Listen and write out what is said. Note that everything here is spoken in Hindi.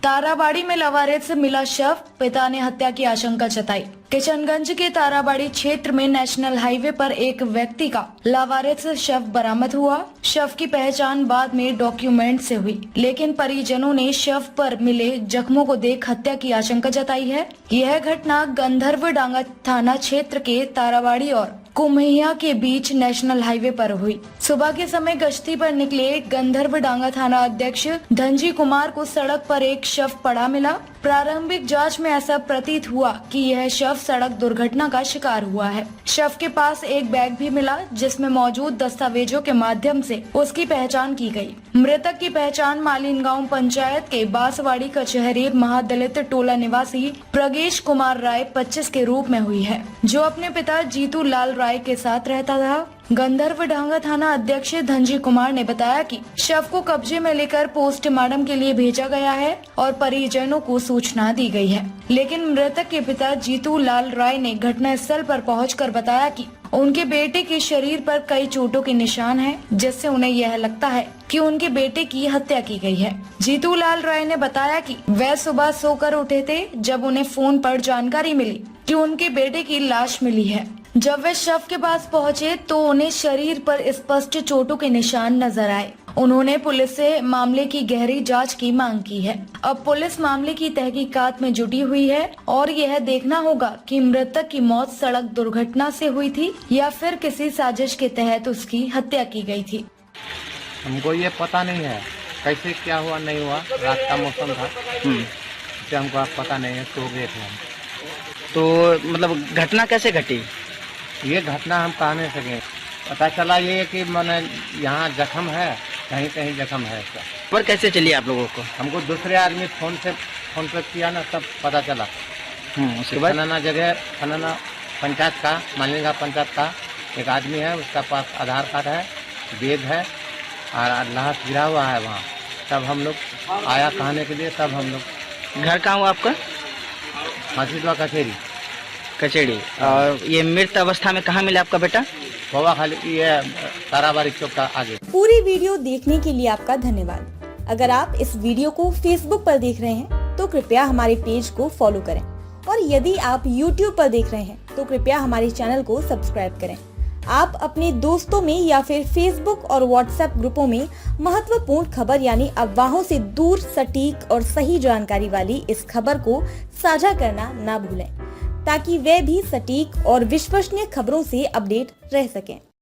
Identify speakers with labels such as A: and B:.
A: ताराबाड़ी में लावारिस से मिला शव, पिता ने हत्या की आशंका जताई। किशनगंज के ताराबाड़ी क्षेत्र में नेशनल हाईवे पर एक व्यक्ति का लावारिस शव बरामद हुआ। शव की पहचान बाद में डॉक्यूमेंट से हुई, लेकिन परिजनों ने शव पर मिले जख्मों को देख हत्या की आशंका जताई है। यह घटना गंधर्वडांगा थाना क्षेत्र के ताराबाड़ी और कुम्हिया के बीच नेशनल हाईवे पर हुई। सुबह के समय गश्ती पर निकले गंधर्वडांगा थाना अध्यक्ष धनजी कुमार को सड़क पर एक शव पड़ा मिला। प्रारंभिक जांच में ऐसा प्रतीत हुआ कि यह शव सड़क दुर्घटना का शिकार हुआ है। शव के पास एक बैग भी मिला, जिसमें मौजूद दस्तावेजों के माध्यम से उसकी पहचान की गई। मृतक की पहचान मालिनगांव पंचायत के बांसवाड़ी कचहरी महादलित टोला निवासी प्रगेश कुमार राय 25 के रूप में हुई है, जो अपने पिता जीतू लाल राय के साथ रहता था। गंधर्वडांगा थाना अध्यक्ष धनजी कुमार ने बताया कि शव को कब्जे में लेकर पोस्टमार्टम के लिए भेजा गया है और परिजनों को सूचना दी गई है, लेकिन मृतक के पिता जीतू लाल राय ने घटना स्थल पर पहुंचकर बताया कि उनके बेटे के शरीर पर कई चोटों के निशान हैं, जिससे उन्हें यह लगता है कि उनके बेटे की हत्या की गई है। जीतू लाल राय ने बताया कि वह सुबह सोकर उठे थे जब उन्हें फोन पर जानकारी मिली कि उनके बेटे की लाश मिली है। जब वे शव के पास पहुंचे तो उन्हें शरीर पर स्पष्ट चोटों के निशान नजर आए। उन्होंने पुलिस से मामले की गहरी जांच की मांग की है। अब पुलिस मामले की तहकीकात में जुटी हुई है और यह देखना होगा कि मृतक की मौत सड़क दुर्घटना से हुई थी या फिर किसी साजिश के तहत उसकी हत्या की गई थी।
B: हमको ये पता नहीं है कैसे क्या हुआ नहीं हुआ, रात का मौसम था, इससे हमको पता नहीं है, सो गए थे हम।
C: तो मतलब घटना कैसे घटी?
B: ये घटना हम कह नहीं सके। पता चला ये कि मैंने यहाँ जख्म है, कहीं कहीं जख्म है इसका।
C: खबर कैसे चली आप लोगों को?
B: हमको दूसरे आदमी फोन पे किया ना, तब पता चला।
C: उसके बाद
B: फलाना जगह फलाना पंचायत का, मालिनगांव पंचायत का एक आदमी है, उसका पास आधार कार्ड है, बैग है और लाश गिरा हुआ है वहाँ। तब हम लोग आया कहने के लिए, तब हम लोग।
C: घर कहाँ हुआ आपका?
B: मासिदवा
C: कचेड़ी। और ये मृत अवस्था में कहाँ मिला आपका बेटा?
B: बाबा खाली ये ताराबाड़ी चौक का आगे।
D: पूरी वीडियो देखने के लिए आपका धन्यवाद। अगर आप इस वीडियो को फेसबुक पर देख रहे हैं तो कृपया हमारे पेज को फॉलो करें, और यदि आप यूट्यूब पर देख रहे हैं तो कृपया हमारे चैनल को सब्सक्राइब करें। आप अपने दोस्तों में या फिर फेसबुक और व्हाट्सएप ग्रुपों में महत्वपूर्ण खबर यानी अफवाहों से दूर सटीक और सही जानकारी वाली इस खबर को साझा करना ना भूलें, ताकि वे भी सटीक और विश्वसनीय खबरों से अपडेट रह सकें।